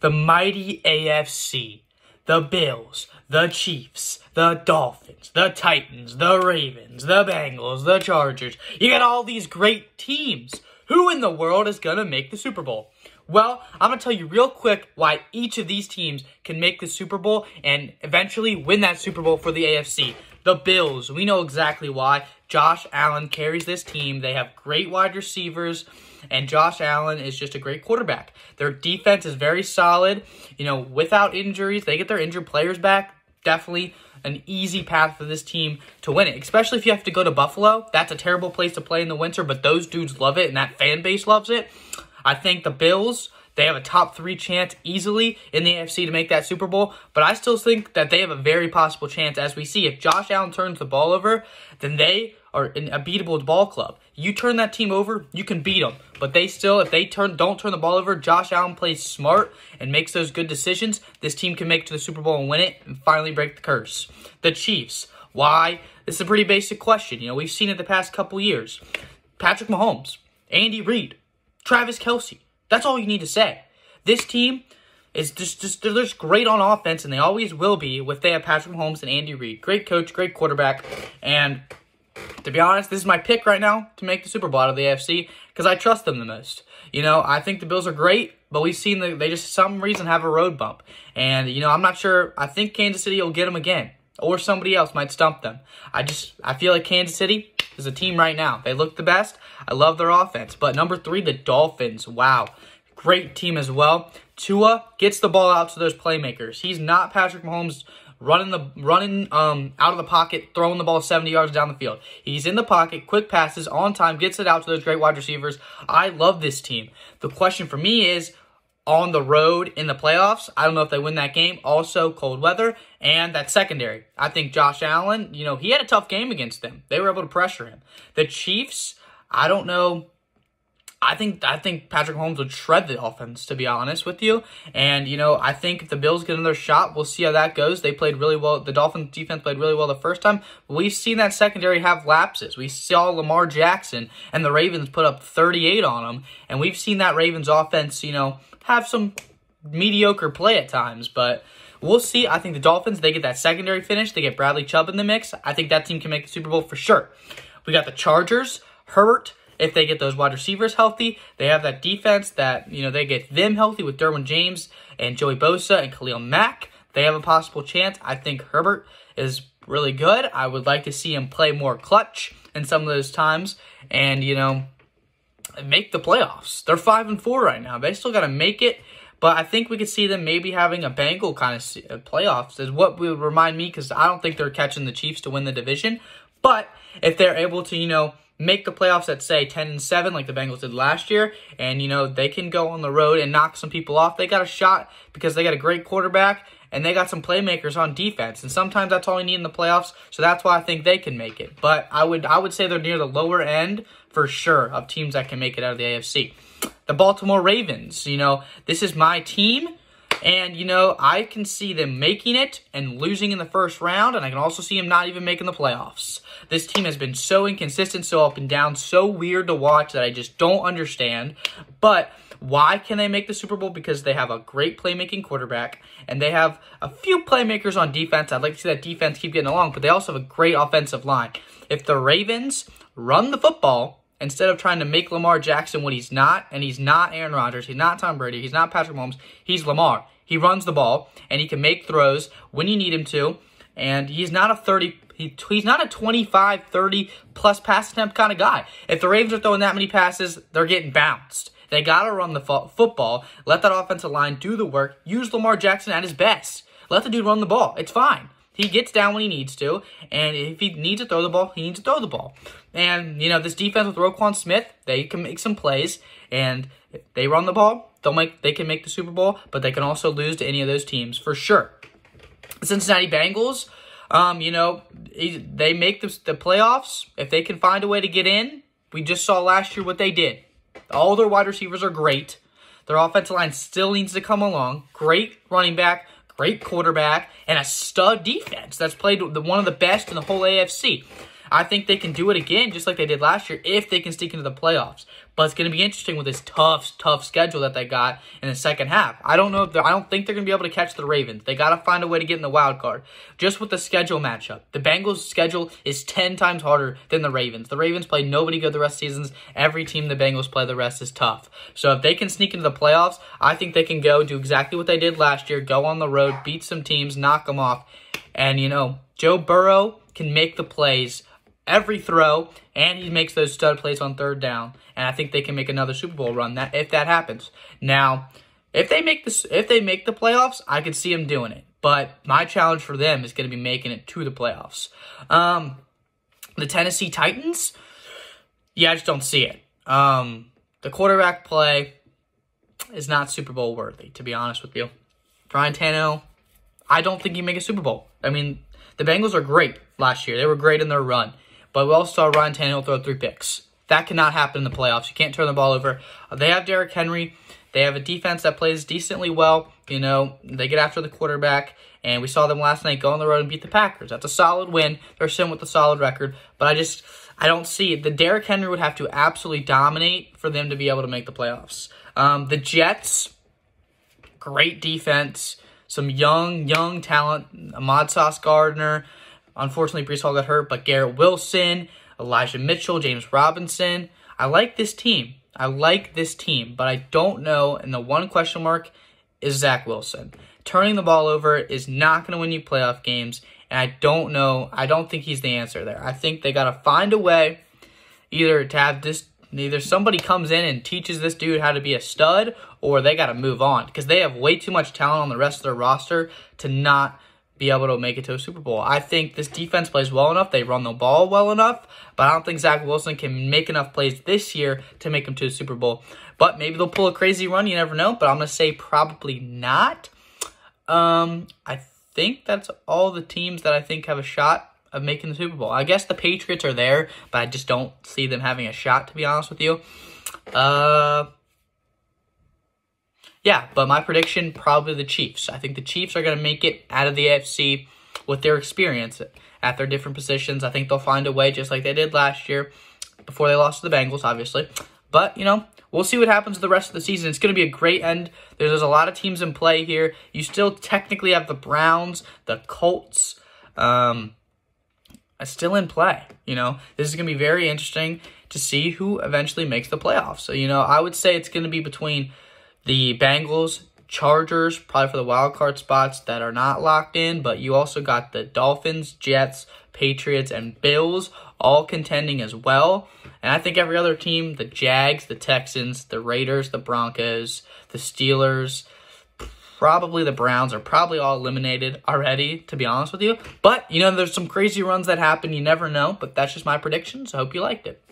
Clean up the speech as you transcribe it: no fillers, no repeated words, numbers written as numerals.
The mighty AFC, the Bills, the Chiefs, the Dolphins, the Titans, the Ravens, the Bengals, the Chargers. You got all these great teams. Who in the world is going to make the Super Bowl? Well, I'm going to tell you real quick why each of these teams can make the Super Bowl and eventually win that Super Bowl for the AFC. The Bills, we know exactly why. Josh Allen carries this team. They have great wide receivers, and Josh Allen is just a great quarterback. Their defense is very solid. You know, without injuries, they get their injured players back. Definitely an easy path for this team to win it, especially if you have to go to Buffalo. That's a terrible place to play in the winter, but those dudes love it, and that fan base loves it. I think the Bills, they have a top 3 chance easily in the AFC to make that Super Bowl, but I still think that they have a very possible chance. As we see, if Josh Allen turns the ball over, then they are an unbeatable ball club. You turn that team over, you can beat them. But they still, if they don't turn the ball over, Josh Allen plays smart and makes those good decisions, this team can make it to the Super Bowl and win it and finally break the curse. The Chiefs, why? This is a pretty basic question. You know, we've seen it the past couple years. Patrick Mahomes, Andy Reid, Travis Kelce. That's all you need to say. This team is they're just great on offense, and they always will be if they have Patrick Mahomes and Andy Reid. Great coach, great quarterback, and to be honest, this is my pick right now to make the Super Bowl out of the AFC because I trust them the most. You know, I think the Bills are great, but we've seen they just, for some reason, have a road bump. And, you know, I'm not sure. I think Kansas City will get them again, or somebody else might stump them. I feel like Kansas City is a team right now. They look the best. I love their offense. But number 3, the Dolphins. Wow. Great team as well. Tua gets the ball out to those playmakers. He's not Patrick Mahomes running out of the pocket, throwing the ball 70 yards down the field. He's in the pocket, quick passes, on time, gets it out to those great wide receivers. I love this team. The question for me is, on the road in the playoffs, I don't know if they win that game. Also, cold weather and that secondary. I think Josh Allen, you know, he had a tough game against them. They were able to pressure him. The Chiefs, I don't know. I think Patrick Mahomes would shred the offense, to be honest with you. And, you know, I think if the Bills get another shot, we'll see how that goes. They played really well. The Dolphins defense played really well the first time. But we've seen that secondary have lapses. We saw Lamar Jackson and the Ravens put up 38 on them. And we've seen that Ravens offense, you know, have some mediocre play at times. But we'll see. I think the Dolphins, they get that secondary finish. They get Bradley Chubb in the mix. I think that team can make the Super Bowl for sure. We got the Chargers, Herbert. If they get those wide receivers healthy, they have that defense that, you know, they get them healthy with Derwin James and Joey Bosa and Khalil Mack. They have a possible chance. I think Herbert is really good. I would like to see him play more clutch in some of those times and, you know, make the playoffs. They're 5-4 right now. They still got to make it, but I think we could see them maybe having a Bengal kind of playoffs is what would remind me, because I don't think they're catching the Chiefs to win the division. But if they're able to, you know, make the playoffs at, say, 10-7 like the Bengals did last year, and, you know, they can go on the road and knock some people off, they got a shot because they got a great quarterback and they got some playmakers on defense. And sometimes that's all you need in the playoffs, so that's why I think they can make it. But I would say they're near the lower end for sure of teams that can make it out of the AFC. The Baltimore Ravens, you know, this is my team. And, you know, I can see them making it and losing in the first round, and I can also see them not even making the playoffs. This team has been so inconsistent, so up and down, so weird to watch that I just don't understand. But why can they make the Super Bowl? Because they have a great playmaking quarterback, and they have a few playmakers on defense. I'd like to see that defense keep getting along, but they also have a great offensive line. If the Ravens run the football, instead of trying to make Lamar Jackson what he's not, and he's not Aaron Rodgers, he's not Tom Brady, he's not Patrick Mahomes, he's Lamar. He runs the ball, and he can make throws when you need him to, and he's not a he's not a 25, 30-plus pass attempt kind of guy. If the Ravens are throwing that many passes, they're getting bounced. They got to run the football, let that offensive line do the work, use Lamar Jackson at his best. Let the dude run the ball. It's fine. He gets down when he needs to, and if he needs to throw the ball, he needs to throw the ball. And, you know, this defense with Roquan Smith, they can make some plays, and if they run the ball, they can make the Super Bowl, but they can also lose to any of those teams for sure. The Cincinnati Bengals, you know, they make the playoffs if they can find a way to get in. We just saw last year what they did. All their wide receivers are great. Their offensive line still needs to come along. Great running back, great quarterback, and a stud defense that's played one of the best in the whole AFC. I think they can do it again, just like they did last year, if they can sneak into the playoffs. But it's going to be interesting with this tough schedule that they got in the second half. I don't think they're going to be able to catch the Ravens. They got to find a way to get in the wild card. Just with the schedule matchup, the Bengals' schedule is 10 times harder than the Ravens. The Ravens play nobody good the rest of seasons. Every team the Bengals play the rest is tough. So if they can sneak into the playoffs, I think they can go do exactly what they did last year, go on the road, beat some teams, knock them off. And, Joe Burrow can make the plays every throw, and he makes those stud plays on third down. And I think they can make another Super Bowl run if that happens. Now, if they make the playoffs, I could see them doing it. But my challenge for them is going to be making it to the playoffs. The Tennessee Titans, I just don't see it. The quarterback play is not Super Bowl worthy, to be honest with you. Ryan Tannehill, I don't think he make a Super Bowl. I mean, the Bengals are great last year. They were great in their run. But we also saw Ryan Tannehill throw 3 picks. That cannot happen in the playoffs. You can't turn the ball over. They have Derrick Henry. They have a defense that plays decently well. They get after the quarterback. And we saw them last night go on the road and beat the Packers. That's a solid win. They're sitting with a solid record. But I don't see it. The Derrick Henry would have to absolutely dominate for them to be able to make the playoffs. The Jets, great defense. Some young talent. Ahmad Sauce Gardner. Unfortunately, Breece Hall got hurt. But Garrett Wilson, Elijah Mitchell, James Robinson. I like this team. But I don't know. And the one question mark is Zach Wilson. Turning the ball over is not going to win you playoff games. And I don't know. I don't think he's the answer there. I think they got to find a way either to have either somebody comes in and teaches this dude how to be a stud, or they got to move on because they have way too much talent on the rest of their roster to not be able to make it to a Super Bowl. I think this defense plays well enough. They run the ball well enough, but I don't think Zach Wilson can make enough plays this year to make him to a Super Bowl. But maybe they'll pull a crazy run. You never know, but I'm going to say probably not. I think that's all the teams that I think have a shot of making the Super Bowl. I guess the Patriots are there, but I just don't see them having a shot, to be honest with you. But my prediction, probably the Chiefs. I think the Chiefs are going to make it out of the AFC with their experience at their different positions. I think they'll find a way, just like they did last year, before they lost to the Bengals, obviously. But, we'll see what happens the rest of the season. It's going to be a great end. There's a lot of teams in play here. You still technically have the Browns, the Colts, still in play. This is going to be very interesting to see who eventually makes the playoffs. So, I would say it's going to be between the Bengals, Chargers, probably for the wild card spots that are not locked in, but you also got the Dolphins, Jets, Patriots, and Bills all contending as well. And I think every other team, the Jags, the Texans, the Raiders, the Broncos, the Steelers, probably the Browns are probably all eliminated already, to be honest with you. But, there's some crazy runs that happen. You never know, but that's just my predictions. I hope you liked it.